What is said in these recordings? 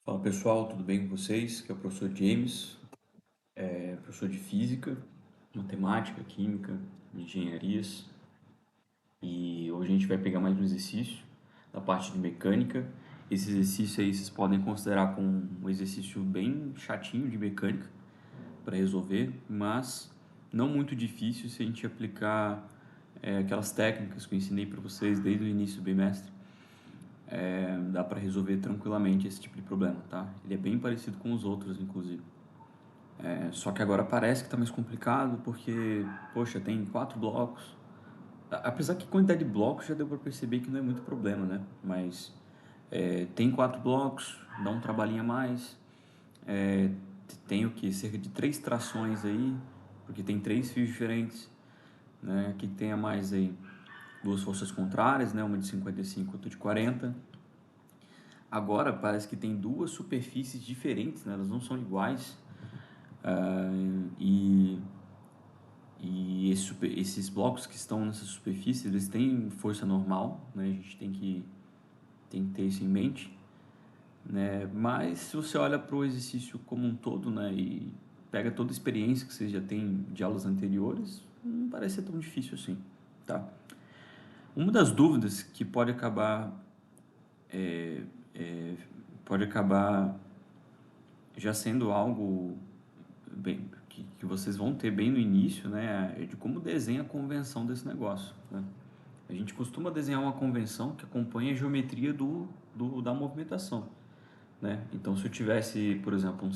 Fala pessoal, tudo bem com vocês? Aqui é o professor James, professor de Física, Matemática, Química, Engenharias. E hoje a gente vai pegar mais um exercício da parte de Mecânica. Esse exercício aí vocês podem considerar como um exercício bem chatinho de Mecânica para resolver, mas não muito difícil se a gente aplicar aquelas técnicas que eu ensinei para vocês desde o início do bimestre. Dá para resolver tranquilamente esse tipo de problema, tá? Ele é bem parecido com os outros, inclusive. Só que agora parece que está mais complicado porque, poxa, tem 4 blocos. Apesar que a quantidade de blocos já deu para perceber que não é muito problema, né? Mas tem 4 blocos, dá um trabalhinho a mais. É, tem o que? Cerca de 3 trações aí, porque tem 3 fios diferentes. Né? O que tem a mais aí? 2 forças contrárias, né? Uma de 55 e outra de 40. Agora parece que tem 2 superfícies diferentes, né? Elas não são iguais. Ah, e esses blocos que estão nessa superfície, eles têm força normal, né? A gente tem que ter isso em mente, né? Mas se você olha para o exercício como um todo, né? E pega toda a experiência que você já tem de aulas anteriores, não parece ser tão difícil assim, tá? Uma das dúvidas que é, pode acabar já sendo algo bem, que vocês vão ter bem no início, né? É de como desenha a convenção desse negócio, né? A gente costuma desenhar uma convenção que acompanha a geometria da movimentação, né? Então, se eu tivesse, por exemplo,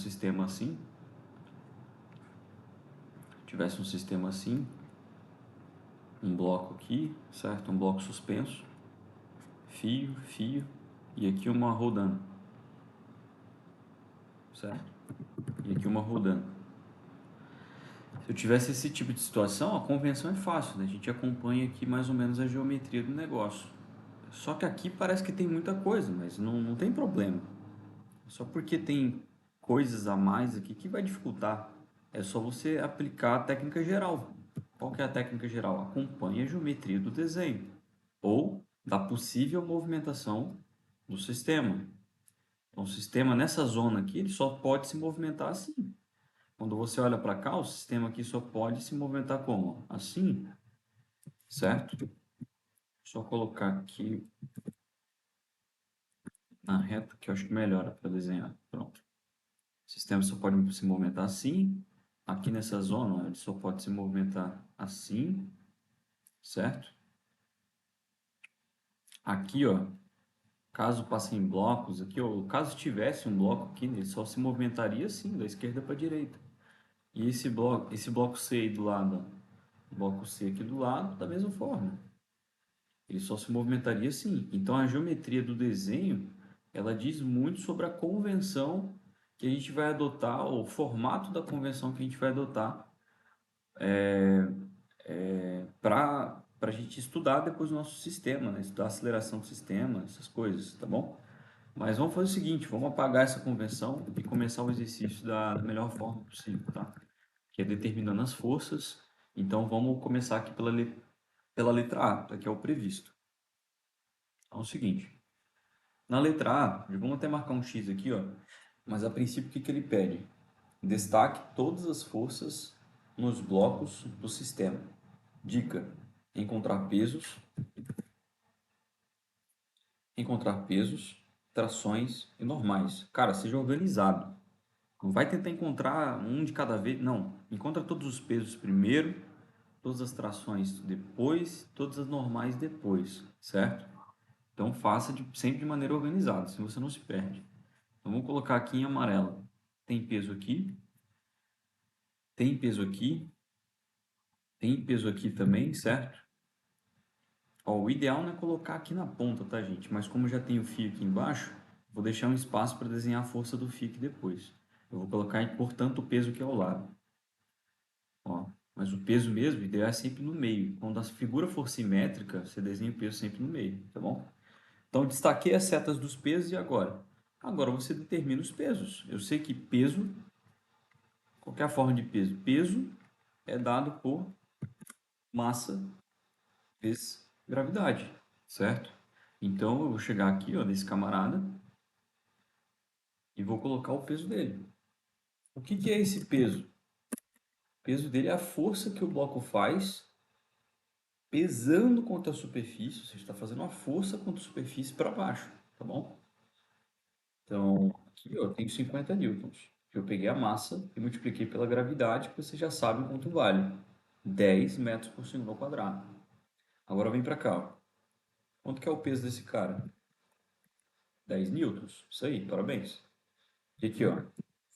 tivesse um sistema assim, um bloco aqui, certo? Um bloco suspenso, fio, fio, e aqui uma rodando, certo? E aqui uma rodando. Se eu tivesse esse tipo de situação, a convenção é fácil, né? A gente acompanha aqui mais ou menos a geometria do negócio. Só que aqui parece que tem muita coisa, mas não tem problema. Só porque tem coisas a mais aqui que vai dificultar. É só você aplicar a técnica geral. Qual que é a técnica geral? Acompanhe a geometria do desenho ou da possível movimentação do sistema. Então, o sistema nessa zona aqui, ele só pode se movimentar assim. Quando você olha para cá, o sistema aqui só pode se movimentar como? Assim, certo? Só colocar aqui na reta que eu acho que melhora para desenhar. Pronto. O sistema só pode se movimentar assim. Aqui nessa zona, ele só pode se movimentar assim, certo? Aqui, ó, caso passe em blocos, aqui, ó, caso tivesse um bloco aqui, ele só se movimentaria assim, da esquerda para a direita. E esse bloco C aí do lado, ó, bloco C aqui do lado, da mesma forma. Ele só se movimentaria assim. Então, a geometria do desenho, ela diz muito sobre a convenção que a gente vai adotar, ou o formato da convenção que a gente vai adotar para a gente estudar depois o nosso sistema, né? Estudar a aceleração do sistema, essas coisas, tá bom? Mas vamos fazer o seguinte, vamos apagar essa convenção e começar o exercício da melhor forma possível, tá? Que é determinando as forças. Então vamos começar aqui pela letra A, que é o previsto. Então é o seguinte, na letra A, vamos até marcar um X aqui, ó, mas a princípio o que ele pede? Destaque todas as forças nos blocos do sistema. Dica: encontrar pesos, trações e normais. Cara, seja organizado. Não vai tentar encontrar um de cada vez, não. Encontra todos os pesos primeiro, todas as trações depois, todas as normais depois, certo? Então faça sempre de maneira organizada, senão você não se perde. Então vamos colocar aqui em amarelo. Tem peso aqui, tem peso aqui, tem peso aqui também, certo? Ó, o ideal não é colocar aqui na ponta, tá, gente? Mas como já tem o fio aqui embaixo, vou deixar um espaço para desenhar a força do fio aqui depois. Eu vou colocar, portanto, o peso aqui ao lado. Ó, mas o peso mesmo, o ideal é sempre no meio. Quando a figura for simétrica, você desenha o peso sempre no meio, tá bom? Então, destaquei as setas dos pesos e agora? Agora você determina os pesos. Eu sei que peso, qual é a forma de peso? Peso é dado por massa vezes gravidade, certo? Então, eu vou chegar aqui, ó, nesse camarada, e vou colocar o peso dele. O que é esse peso? O peso dele é a força que o bloco faz pesando contra a superfície, ou seja, está fazendo uma força contra a superfície para baixo, tá bom? Então, aqui eu tenho 50 newtons. Eu peguei a massa e multipliquei pela gravidade, que você já sabe quanto vale. 10 metros por segundo ao quadrado. Agora vem para cá, ó. Quanto que é o peso desse cara? 10 newtons. Isso aí, parabéns. E aqui, ó,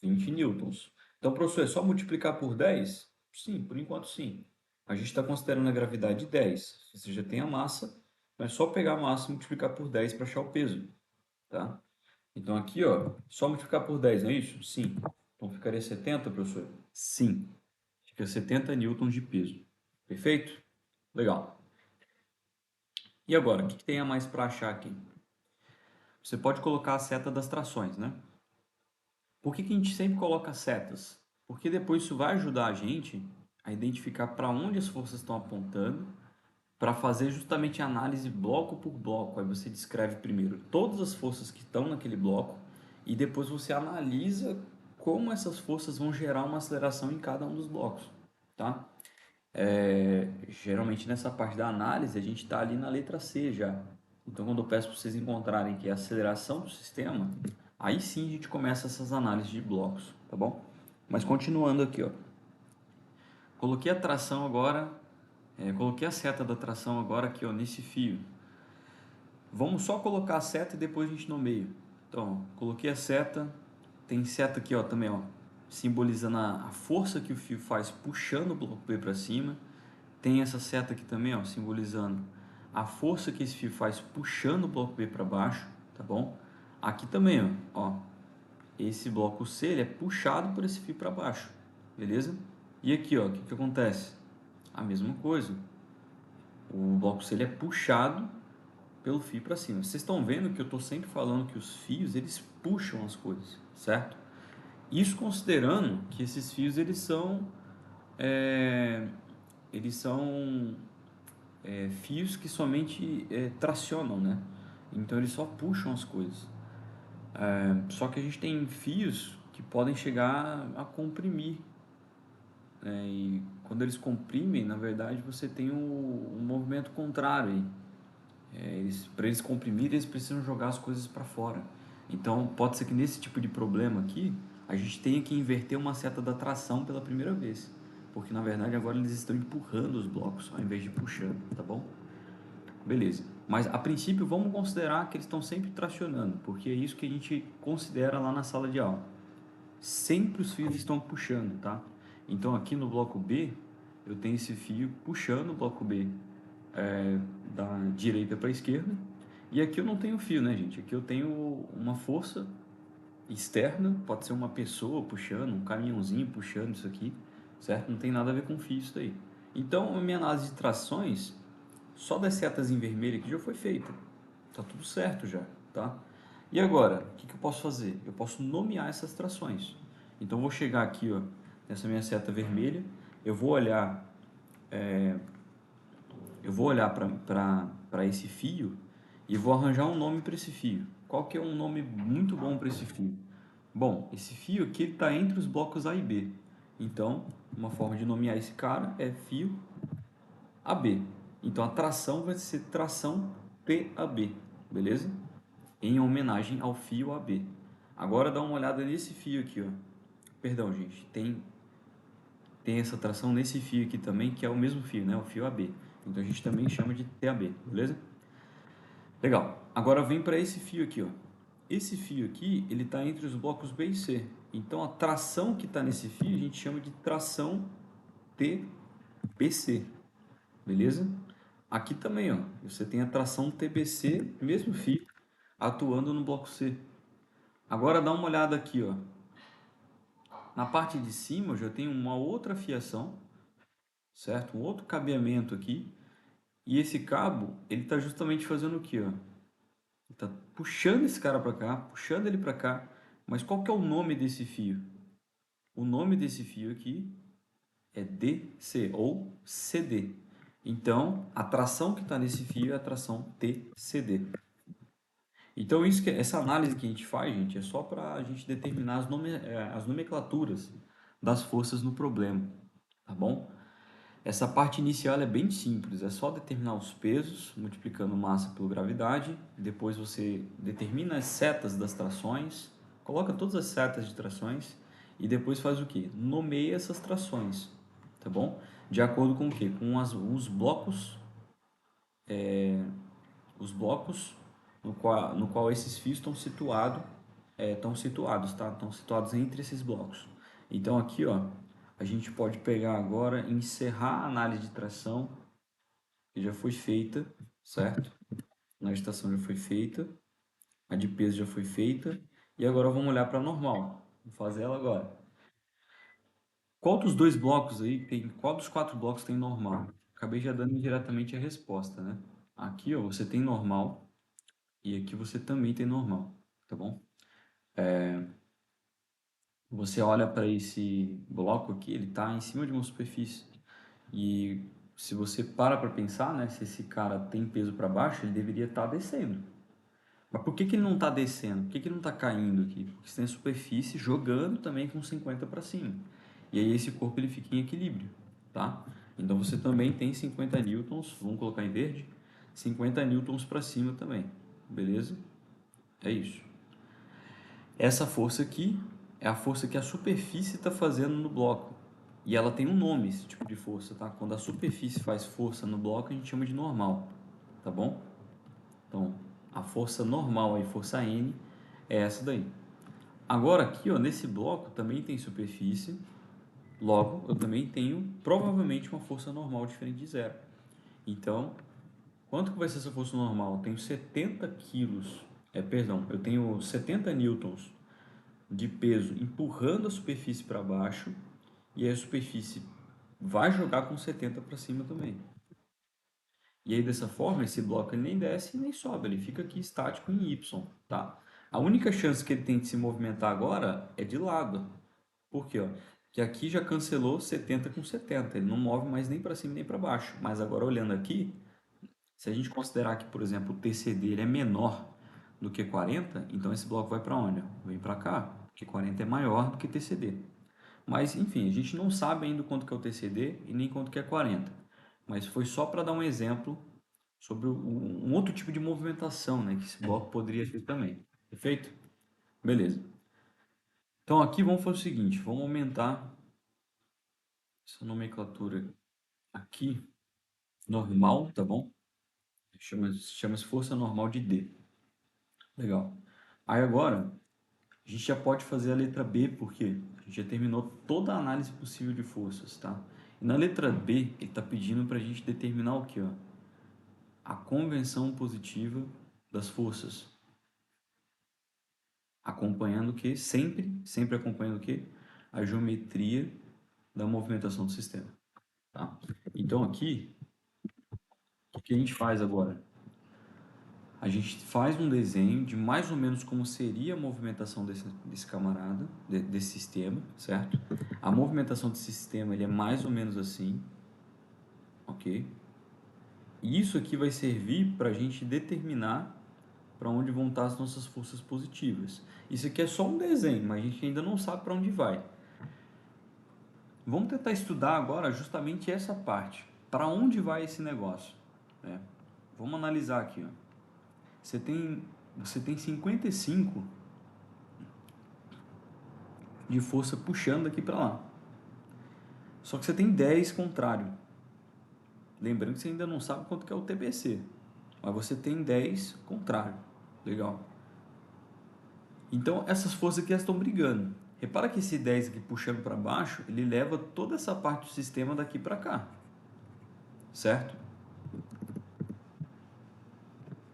20 newtons. Então, professor, é só multiplicar por 10? Sim, por enquanto sim. A gente está considerando a gravidade 10. Você já tem a massa, é só pegar a massa e multiplicar por 10 para achar o peso, tá? Então aqui, ó, só multiplicar por 10, não é isso? Sim. Então ficaria 70, professor? Sim. Fica 70 newtons de peso. Perfeito? Legal. E agora, o que tem a mais para achar aqui? Você pode colocar a seta das trações, né? Por que a gente sempre coloca setas? Porque depois isso vai ajudar a gente a identificar para onde as forças estão apontando, para fazer justamente a análise bloco por bloco. Aí você descreve primeiro todas as forças que estão naquele bloco e depois você analisa como essas forças vão gerar uma aceleração em cada um dos blocos, tá? Geralmente nessa parte da análise a gente está ali na letra C já. Então quando eu peço para vocês encontrarem que é a aceleração do sistema, aí sim a gente começa essas análises de blocos, tá bom? Mas continuando aqui, ó. Coloquei a tração agora, coloquei a seta da tração agora aqui, ó, nesse fio. Vamos só colocar a seta e depois a gente nomeia. Então, ó, coloquei a seta, tem seta aqui, ó, também, ó, simbolizando a força que o fio faz puxando o bloco B para cima. Tem essa seta aqui também, ó, simbolizando a força que esse fio faz puxando o bloco B para baixo, tá bom? Aqui também, ó, esse bloco C ele é puxado por esse fio para baixo, beleza? E aqui, ó, o que acontece? A mesma coisa. O bloco C ele é puxado pelo fio para cima. Vocês estão vendo que eu estou sempre falando que os fios eles puxam as coisas, certo? Isso considerando que esses fios é, eles são fios que somente tracionam, né? Então eles só puxam as coisas. Só que a gente tem fios que podem chegar a comprimir, né? E quando eles comprimem, na verdade você tem um movimento contrário aí. Para eles comprimirem, eles precisam jogar as coisas para fora. Então, pode ser que nesse tipo de problema aqui, a gente tenha que inverter uma seta da tração pela primeira vez. Porque, na verdade, agora eles estão empurrando os blocos ao invés de puxando, tá bom? Beleza. Mas, a princípio, vamos considerar que eles estão sempre tracionando, porque é isso que a gente considera lá na sala de aula. Sempre os fios estão puxando, tá? Então, aqui no bloco B, eu tenho esse fio puxando o bloco B da direita para a esquerda. E aqui eu não tenho fio, né, gente? Aqui eu tenho uma força externa, pode ser uma pessoa puxando, um caminhãozinho puxando isso aqui, certo? Não tem nada a ver com fio isso daí. Então, a minha análise de trações, só das setas em vermelho aqui já foi feita. Tá tudo certo já, tá? E agora, o que eu posso fazer? Eu posso nomear essas trações. Então, eu vou chegar aqui, ó, nessa minha seta vermelha, eu vou olhar para esse fio e vou arranjar um nome para esse fio. Qual que é um nome muito bom para esse fio? Bom, esse fio aqui está entre os blocos A e B. Então, uma forma de nomear esse cara é fio AB. Então, a tração vai ser tração TAB, beleza? Em homenagem ao fio AB. Agora dá uma olhada nesse fio aqui, ó. Perdão, gente, tem essa tração nesse fio aqui também, que é o mesmo fio, né? O fio AB. Então a gente também chama de TAB, beleza? Legal. Agora vem para esse fio aqui, ó. Esse fio aqui, ele está entre os blocos B e C. Então a tração que está nesse fio a gente chama de tração TBC, beleza? Aqui também, ó, você tem a tração TBC, mesmo fio, atuando no bloco C. Agora dá uma olhada aqui, ó. Na parte de cima eu já tenho uma outra fiação, certo? Um outro cabeamento aqui. E esse cabo, ele está justamente fazendo o quê, ó? Tá puxando esse cara para cá, puxando ele para cá. Mas qual que é o nome desse fio? O nome desse fio aqui é DC ou CD. Então, a tração que está nesse fio é a tração TCD. Então, essa análise que a gente faz, gente, é só para a gente determinar as nomenclaturas das forças no problema, tá bom? Essa parte inicial é bem simples, é só determinar os pesos, multiplicando massa por gravidade, depois você determina as setas das trações, coloca todas as setas de trações e depois faz o que? Nomeia essas trações, tá bom? De acordo com o quê? Com os blocos, os blocos no qual esses fios estão situados, tá? Estão situados entre esses blocos. Então aqui, ó, a gente pode pegar agora e encerrar a análise de tração que já foi feita, certo? Na estação já foi feita, a de peso já foi feita, e agora vamos olhar para a normal. Vou fazer ela agora. Qual dos dois blocos aí tem, qual dos quatro blocos tem normal? Acabei já dando diretamente a resposta, né? Aqui, ó, você tem normal e aqui você também tem normal, tá bom? Você olha para esse bloco aqui, ele está em cima de uma superfície. E se você para pensar, né, se esse cara tem peso para baixo, ele deveria estar descendo. Mas por que que ele não está descendo? Por que que ele não está caindo aqui? Porque você tem a superfície jogando também com 50 para cima. E aí esse corpo ele fica em equilíbrio, tá? Então você também tem 50 newtons, vamos colocar em verde, 50 newtons para cima também, beleza? É isso. Essa força aqui é a força que a superfície está fazendo no bloco. E ela tem um nome, esse tipo de força, tá? Quando a superfície faz força no bloco, a gente chama de normal, tá bom? Então, a força normal aí, força N, é essa daí. Agora aqui, ó, nesse bloco também tem superfície, logo eu também tenho provavelmente uma força normal diferente de zero. Então, quanto que vai ser essa força normal? Eu tenho 70 quilos, perdão, eu tenho 70 newtons de peso empurrando a superfície para baixo e aí a superfície vai jogar com 70 para cima também. E aí dessa forma esse bloco ele nem desce nem sobe, ele fica aqui estático em Y, tá? A única chance que ele tem de se movimentar agora é de lado. Por quê? Ó? Que aqui já cancelou 70 com 70, ele não move mais nem para cima nem para baixo. Mas agora olhando aqui, se a gente considerar que, por exemplo, o TCD ele é menor do que 40, então esse bloco vai para onde? Vem para cá, porque 40 é maior do que TCD. Mas, enfim, a gente não sabe ainda quanto que é o TCD e nem quanto que é 40. Mas foi só para dar um exemplo sobre um outro tipo de movimentação, né, que esse bloco poderia ter também. Perfeito? Beleza. Então aqui vamos fazer o seguinte, vamos aumentar essa nomenclatura aqui, normal, tá bom? Chama-se força normal de D. Legal. Aí agora, a gente já pode fazer a letra B, porque a gente já terminou toda a análise possível de forças, tá? E na letra B, ele está pedindo para a gente determinar o que, ó? A convenção positiva das forças. Acompanhando o que? Sempre acompanhando o que? A geometria da movimentação do sistema, tá? Então aqui, o que a gente faz agora? A gente faz um desenho de mais ou menos como seria a movimentação desse camarada, desse sistema, certo? A movimentação desse sistema ele é mais ou menos assim, ok? E isso aqui vai servir para a gente determinar para onde vão estar as nossas forças positivas. Isso aqui é só um desenho, mas a gente ainda não sabe para onde vai. Vamos tentar estudar agora justamente essa parte. Para onde vai esse negócio? Né? Vamos analisar aqui. Ó. Você tem 55 de força puxando daqui para lá. Só que você tem 10 contrário. Lembrando que você ainda não sabe quanto que é o TBC. Mas você tem 10 contrário. Legal. Então essas forças aqui estão brigando. Repara que esse 10 aqui puxando para baixo, ele leva toda essa parte do sistema daqui para cá. Certo?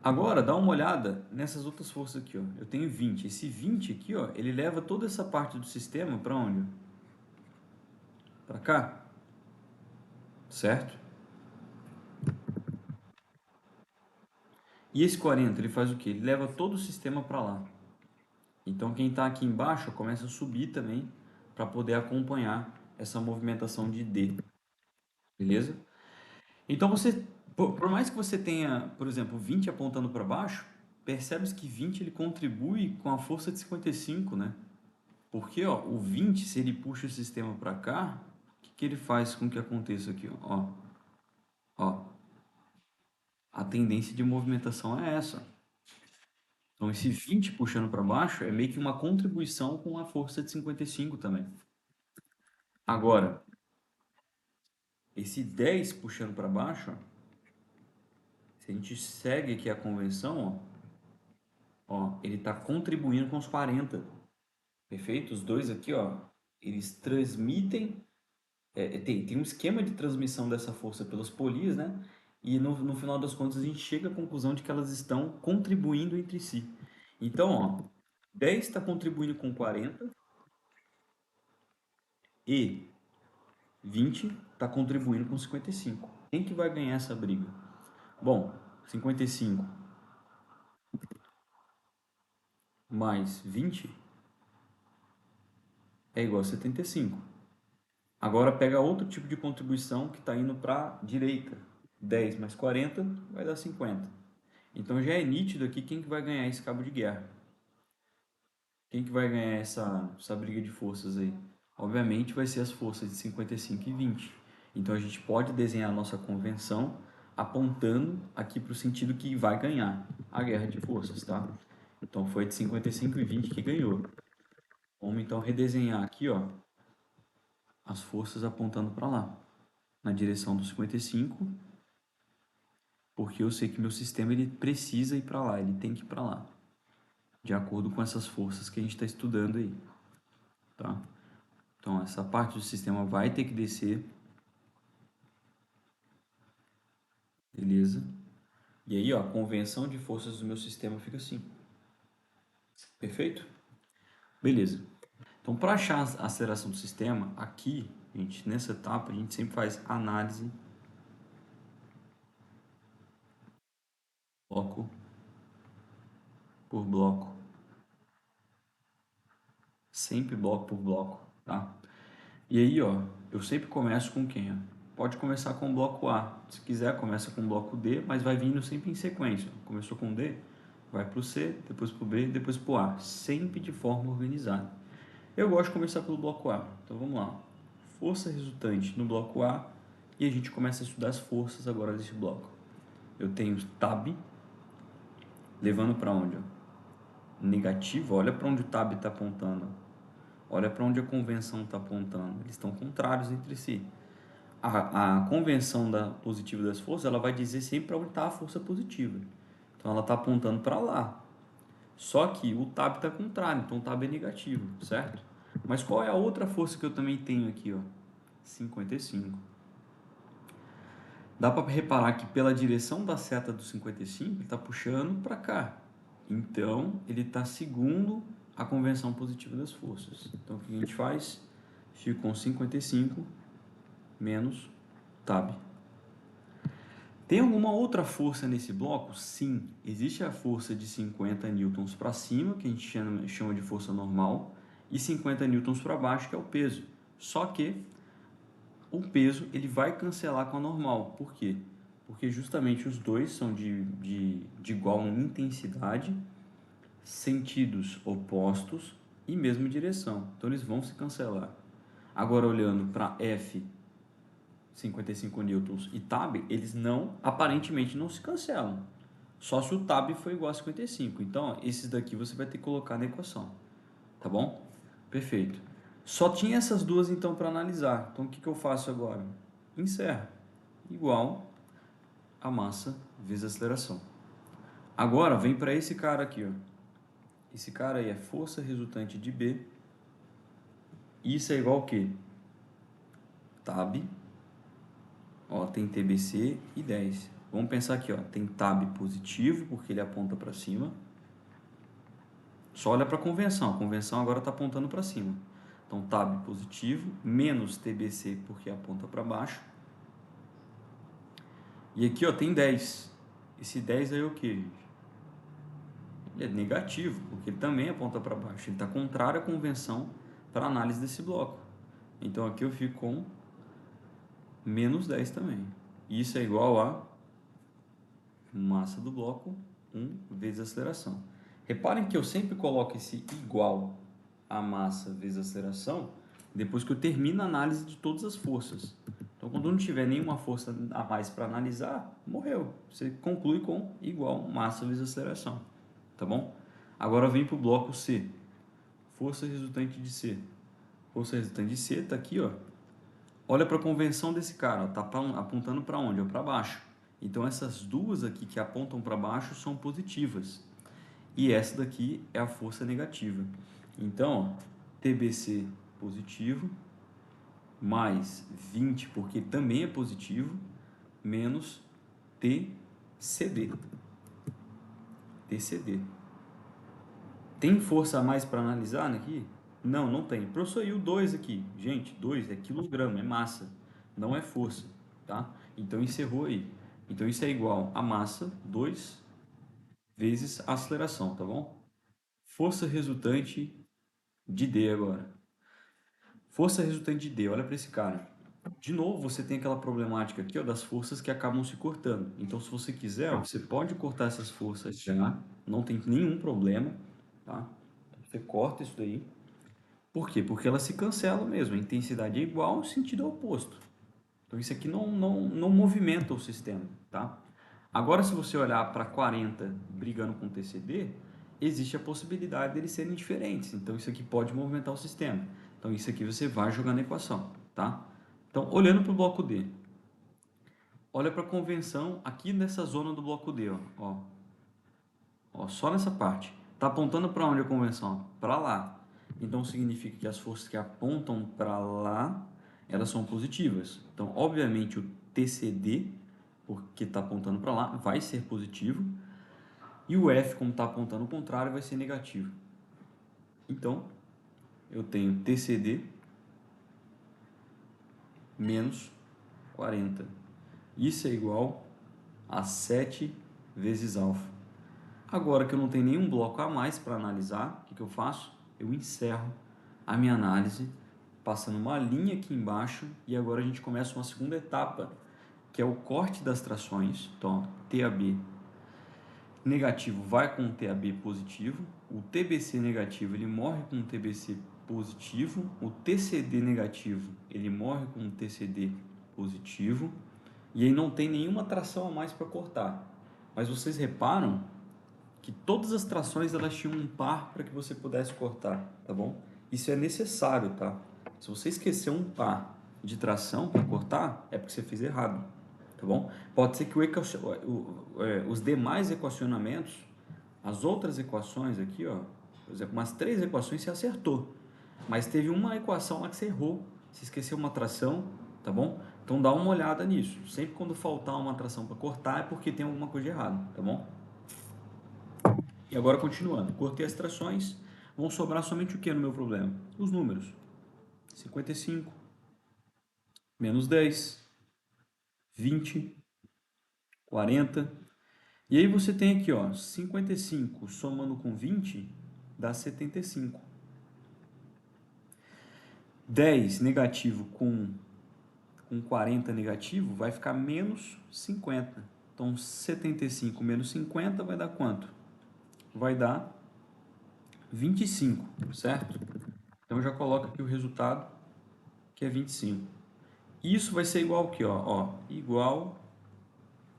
Agora, dá uma olhada nessas outras forças aqui, ó. Eu tenho 20. Esse 20 aqui, ó, ele leva toda essa parte do sistema para onde? Para cá. Certo? E esse 40, ele faz o quê? Ele leva todo o sistema para lá. Então, quem está aqui embaixo começa a subir também para poder acompanhar essa movimentação de D. Beleza? Então, por mais que você tenha, por exemplo, 20 apontando para baixo, percebe que 20 ele contribui com a força de 55, né? Porque, ó, o 20, se ele puxa o sistema para cá, o que ele faz com que aconteça aqui, ó? Ó, a tendência de movimentação é essa. Então, esse 20 puxando para baixo é meio que uma contribuição com a força de 55 também. Agora, esse 10 puxando para baixo, ó, se a gente segue aqui a convenção, ó, ele está contribuindo com os 40. Perfeito? Os dois aqui, ó, eles transmitem, tem um esquema de transmissão dessa força pelas polias, né? E no final das contas a gente chega à conclusão de que elas estão contribuindo entre si. Então, ó, 10 está contribuindo com 40 e 20 está contribuindo com 55. Quem que vai ganhar essa briga? Bom, 55 mais 20 é igual a 75. Agora pega outro tipo de contribuição que está indo para a direita. 10 mais 40 vai dar 50. Então já é nítido aqui quem que vai ganhar esse cabo de guerra. Quem que vai ganhar essa briga de forças aí? Obviamente vai ser as forças de 55 e 20. Então a gente pode desenhar a nossa convenção apontando aqui para o sentido que vai ganhar a guerra de forças, tá? Então foi de 55 e 20 que ganhou. Vamos então redesenhar aqui, ó, as forças apontando para lá, na direção do 55, porque eu sei que meu sistema ele precisa ir para lá, ele tem que ir para lá, de acordo com essas forças que a gente está estudando aí, tá? Então essa parte do sistema vai ter que descer, beleza? E aí, ó, a convenção de forças do meu sistema fica assim, perfeito? Beleza. Então, para achar a aceleração do sistema, aqui, gente, nessa etapa, a gente sempre faz análise bloco por bloco. Sempre bloco por bloco, tá? E aí, ó, eu sempre começo com quem? Ó? Pode começar com o bloco A. Se quiser, começa com o bloco D, mas vai vindo sempre em sequência. Começou com D, vai para o C, depois para o B, depois para o A. Sempre de forma organizada. Eu gosto de começar pelo bloco A. Então vamos lá. Força resultante no bloco A e a gente começa a estudar as forças agora desse bloco. Eu tenho tab levando para onde? Ó? Negativo. Olha para onde o tab está apontando. Olha para onde a convenção está apontando. Eles estão contrários entre si. A convenção positiva das forças, ela vai dizer sempre para onde está a força positiva. Então ela está apontando para lá. Só que o tab está contrário, então o tab é negativo, certo? Mas qual é a outra força que eu também tenho aqui, ó? 55. Dá para reparar que pela direção da seta do 55, ele está puxando para cá. Então, ele está segundo a convenção positiva das forças. Então, o que a gente faz? Fica com 55 menos tab. Tem alguma outra força nesse bloco? Sim, existe a força de 50 newtons para cima, que a gente chama de força normal, e 50 newtons para baixo, que é o peso. Só que o peso ele vai cancelar com a normal. Por quê? Porque justamente os dois são de igual intensidade, sentidos opostos e mesma direção. Então eles vão se cancelar. Agora olhando para F 55 newtons e tab, eles aparentemente não se cancelam. Só se o tab for igual a 55. Então, esses daqui você vai ter que colocar na equação. Tá bom? Perfeito. Só tinha essas duas então para analisar. Então, o que eu faço agora? Encerro. Igual a massa vezes a aceleração. Agora, vem para esse cara aqui. Ó. Esse cara aí é força resultante de B. Isso é igual a quê? Tab. Ó, tem TBC e 10. Vamos pensar aqui, ó, tem tab positivo, porque ele aponta para cima. Só olha para a convenção agora está apontando para cima. Então, tab positivo, menos TBC, porque aponta para baixo. E aqui, ó, tem 10. Esse 10 aí é o que? Ele é negativo, porque ele também aponta para baixo. Ele está contrário à convenção para análise desse bloco. Então, aqui eu fico com menos 10 também. Isso é igual a massa do bloco 1 vezes a aceleração. Reparem que eu sempre coloco esse igual a massa vezes a aceleração depois que eu termino a análise de todas as forças. Então, quando não tiver nenhuma força a mais para analisar, morreu. Você conclui com igual massa vezes aceleração, tá bom? Agora vem para o bloco C. Força resultante de C. Força resultante de C está aqui, ó. Olha para a convenção desse cara, está apontando para onde? Para baixo. Então, essas duas aqui que apontam para baixo são positivas. E essa daqui é a força negativa. Então, ó, TBC positivo, mais 20, porque também é positivo, menos TCD. TCD. Tem força a mais para analisar aqui? Não, não tem. Professor, e o 2 aqui? Gente, 2 é quilograma, é massa, não é força, tá? Então encerrou aí. Então isso é igual a massa, 2 vezes a aceleração, tá bom? Força resultante de D agora. Força resultante de D, olha para esse cara. De novo, você tem aquela problemática aqui, ó, das forças que acabam se cortando. Então, se você quiser, ó, você pode cortar essas forças já, não tem nenhum problema, tá? Você corta isso daí. Por quê? Porque ela se cancela mesmo. A intensidade é igual, o sentido é oposto. Então, isso aqui não movimenta o sistema, tá? Agora, se você olhar para 40 brigando com o TCD, existe a possibilidade deles serem diferentes. Então, isso aqui pode movimentar o sistema. Então, isso aqui você vai jogar na equação, tá? Então, olhando para o bloco D, olha para a convenção aqui nessa zona do bloco D, ó, só nessa parte. Está apontando para onde a convenção? Para lá. Então, significa que as forças que apontam para lá, elas são positivas. Então, obviamente, o TCD, porque está apontando para lá, vai ser positivo. E o F, como está apontando o contrário, vai ser negativo. Então, eu tenho TCD menos 40. Isso é igual a 7 vezes alfa. Agora que eu não tenho nenhum bloco a mais para analisar, o que eu faço? Eu encerro a minha análise, passando uma linha aqui embaixo, e agora a gente começa uma segunda etapa, que é o corte das trações. Então, TAB negativo vai com o TAB positivo, o TBC negativo ele morre com o TBC positivo, o TCD negativo ele morre com o TCD positivo, e aí não tem nenhuma tração a mais para cortar. Mas vocês reparam que todas as trações elas tinham um par para que você pudesse cortar, tá bom? Isso é necessário, tá? Se você esquecer um par de tração para cortar, é porque você fez errado, tá bom? Pode ser que os demais equacionamentos, as outras equações aqui, ó, por exemplo, umas 3 equações você acertou, mas teve uma equação lá que você errou, você esqueceu uma tração, tá bom? Então dá uma olhada nisso. Sempre quando faltar uma tração para cortar é porque tem alguma coisa de errado, tá bom? E agora continuando, cortei as trações, vão sobrar somente o que no meu problema? Os números. 55, menos 10, 20, 40. E aí você tem aqui, ó, 55 somando com 20 dá 75. 10 negativo com 40 negativo vai ficar menos 50. Então 75 menos 50 vai dar quanto? Vai dar 25, certo? Então já coloca aqui o resultado, que é 25. Isso vai ser igual ao que, ó, igual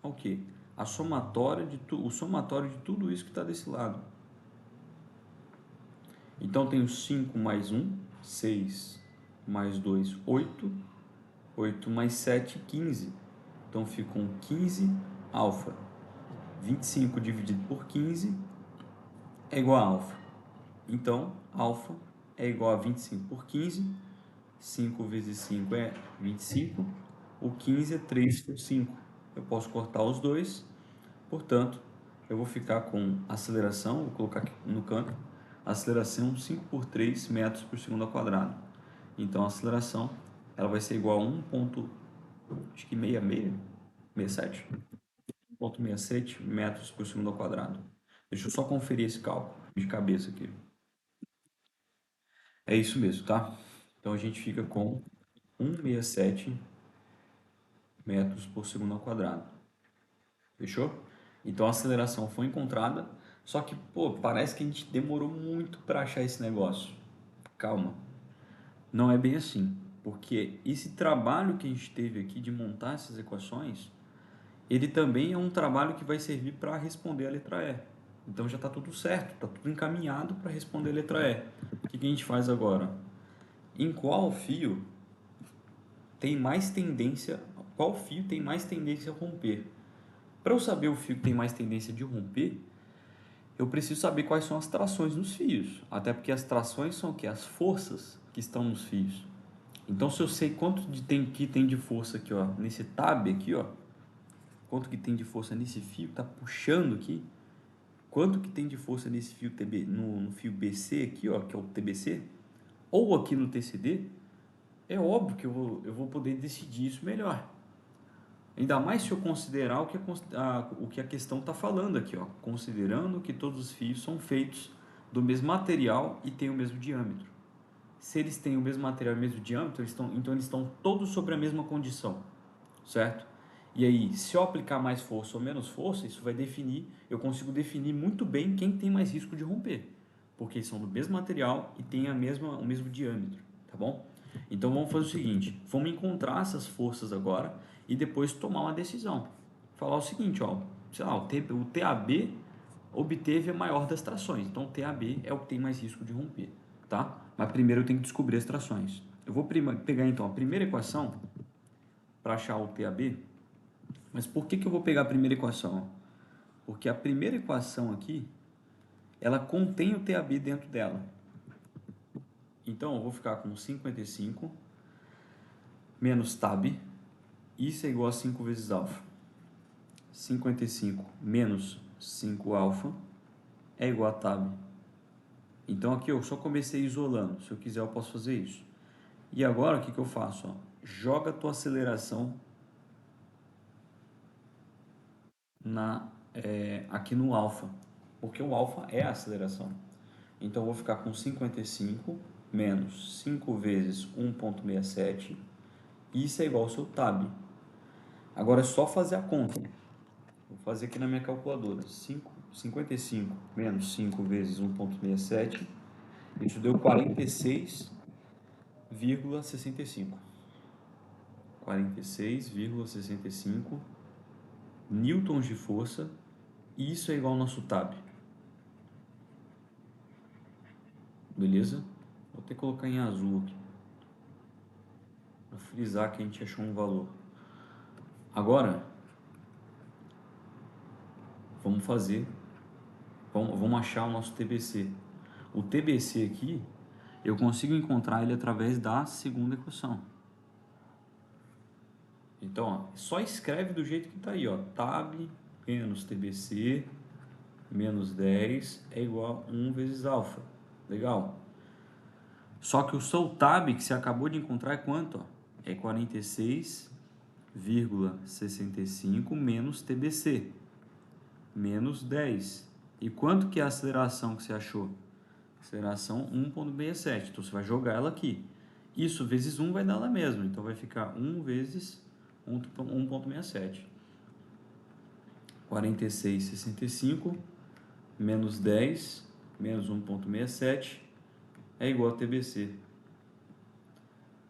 ao que? O somatório de tudo isso que está desse lado. Então tenho 5 mais 1, 6 mais 2, 8, 8 mais 7, 15. Então fica um 15 alfa. 25 dividido por 15 é igual a alfa. Então, alfa é igual a 25 por 15. 5 vezes 5 é 25. O 15 é 3 por 5. Eu posso cortar os dois. Portanto, eu vou ficar com aceleração, vou colocar aqui no canto, aceleração 5 por 3 metros por segundo ao quadrado. Então, a aceleração ela vai ser igual a 1,67 1,67 metros por segundo ao quadrado. Deixa eu só conferir esse cálculo de cabeça aqui. É isso mesmo, tá? Então, a gente fica com 1,67 metros por segundo ao quadrado. Fechou? Então a aceleração foi encontrada, só que, pô, parece que a gente demorou muito para achar esse negócio. Calma, não é bem assim, porque esse trabalho que a gente teve aqui de montar essas equações, ele também é um trabalho que vai servir para responder a letra E. Então já está tudo certo, está tudo encaminhado para responder a letra E. O que a gente faz agora? Em qual fio tem mais tendência, qual fio tem mais tendência a romper? Para eu saber o fio que tem mais tendência de romper, eu preciso saber quais são as trações nos fios. Até porque as trações são o quê? As forças que estão nos fios. Então, se eu sei quanto que tem de força aqui, ó, nesse tab aqui, ó, quanto que tem de força nesse fio que está puxando aqui, quanto que tem de força nesse fio TB, no fio BC aqui, ó, que é o TBC, ou aqui no TCD, é óbvio que eu vou poder decidir isso melhor. Ainda mais se eu considerar o que a questão está falando aqui, ó, considerando que todos os fios são feitos do mesmo material e têm o mesmo diâmetro. Se eles têm o mesmo material e o mesmo diâmetro, então eles estão todos sobre a mesma condição, certo? E aí, se eu aplicar mais força ou menos força, isso vai definir, eu consigo definir muito bem quem tem mais risco de romper, porque eles são do mesmo material e têm o mesmo diâmetro, tá bom? Então vamos fazer o seguinte, vamos encontrar essas forças agora e depois tomar uma decisão. Falar o seguinte, ó, sei lá, o TAB obteve a maior das trações, então o TAB é o que tem mais risco de romper, tá? Mas primeiro eu tenho que descobrir as trações. Eu vou pegar então a primeira equação para achar o TAB, mas por que eu vou pegar a primeira equação? Porque a primeira equação aqui, ela contém o TAB dentro dela. Então eu vou ficar com 55 menos TAB, isso é igual a 5 vezes alfa. 55 menos 5 alfa é igual a TAB. Então aqui eu só comecei isolando, se eu quiser eu posso fazer isso. E agora o que eu faço? Ó? Joga a tua aceleração aqui no alfa, porque o alfa é a aceleração. Então eu vou ficar com 55 menos 5 vezes 1,67, isso é igual ao seu TAB. Agora é só fazer a conta. Vou fazer aqui na minha calculadora. 55 menos 5 vezes 1,67, isso deu 46,65. 46,65 newtons de força, e isso é igual ao nosso TAB. Beleza? Vou até colocar em azul aqui, para frisar que a gente achou um valor. Agora, vamos achar o nosso TBC. O TBC aqui, eu consigo encontrar ele através da segunda equação. Então, ó, só escreve do jeito que está aí, ó. TAB menos TBC menos 10 é igual a 1 vezes alfa. Legal. Só que o seu TAB que você acabou de encontrar é quanto? Ó? É 46,65 menos TBC, menos 10. E quanto que é a aceleração que você achou? Aceleração 1,67. Então você vai jogar ela aqui. Isso vezes 1 vai dar ela mesma. Então vai ficar 1 vezes 1,67. 46,65 menos 10 menos 1,67 é igual a TBC.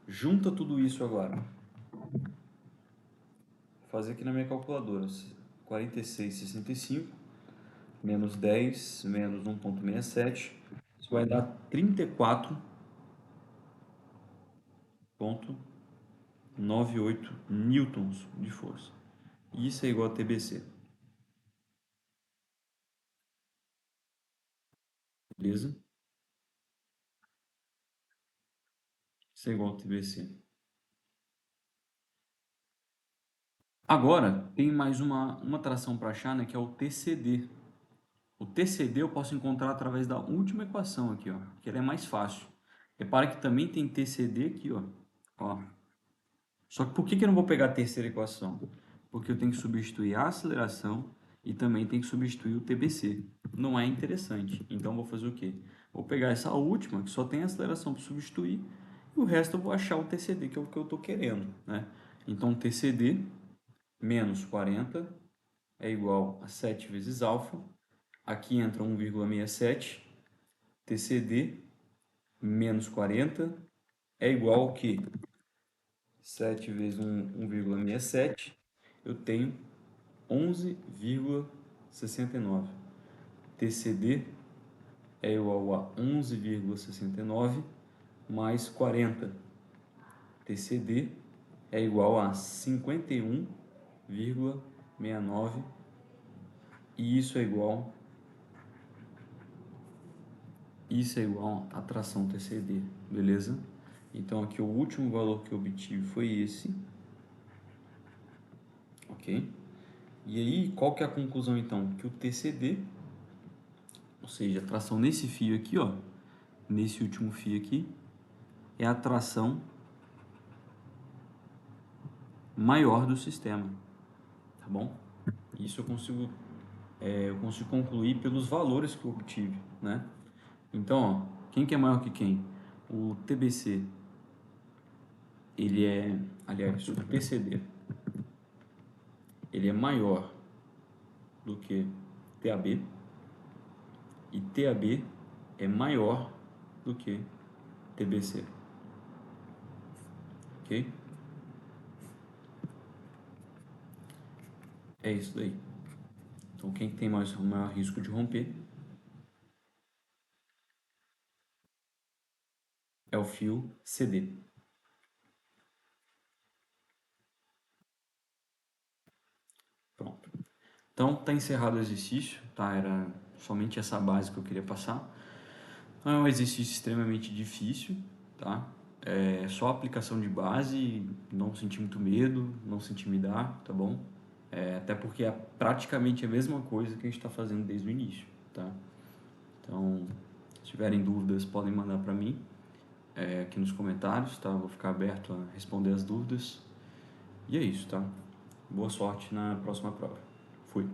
Junta tudo isso agora. Vou fazer aqui na minha calculadora. 46,65 menos 10 menos 1,67. Isso vai dar 34,98 newtons de força. E isso é igual a TBC. Beleza? Isso é igual a TBC. Agora, tem mais uma tração para achar, né, que é o TCD. O TCD eu posso encontrar através da última equação aqui, ó, que ela é mais fácil. Repara que também tem TCD aqui, ó. Ó. Só que por que eu não vou pegar a terceira equação? Porque eu tenho que substituir a aceleração e também tenho que substituir o TBC. Não é interessante. Então eu vou fazer o quê? Vou pegar essa última, que só tem a aceleração para substituir, e o resto eu vou achar o TCD, que é o que eu estou querendo, né? Então TCD menos 40 é igual a 7 vezes alfa. Aqui entra 1,67. TCD menos 40 é igual ao quê? 7 vezes 1,67, eu tenho 11,69. TCD é igual a 11,69 mais 40. TCD é igual a 51,69 e isso é igual a tração TCD, beleza? Então aqui o último valor que eu obtive foi esse, ok? E aí, qual que é a conclusão então? Que o TCD, ou seja, a tração nesse fio aqui, ó, nesse último fio aqui, é a tração maior do sistema, tá bom? Isso eu consigo concluir pelos valores que eu obtive, né? Então, ó, quem que é maior que quem? O TBC, aliás, o TCD, ele é maior do que TAB e TAB é maior do que TBC, ok? É isso daí. Então, quem tem maior risco de romper é o fio CD. Pronto. Então, tá encerrado o exercício, tá? Era somente essa base que eu queria passar. Não é um exercício extremamente difícil, tá? É só aplicação de base, não sentir muito medo, não se intimidar, tá bom? Até porque é praticamente a mesma coisa que a gente está fazendo desde o início, tá? Então, se tiverem dúvidas, podem mandar para mim aqui nos comentários, tá? Eu vou ficar aberto a responder as dúvidas. E é isso, tá? Boa sorte na próxima prova. Fui!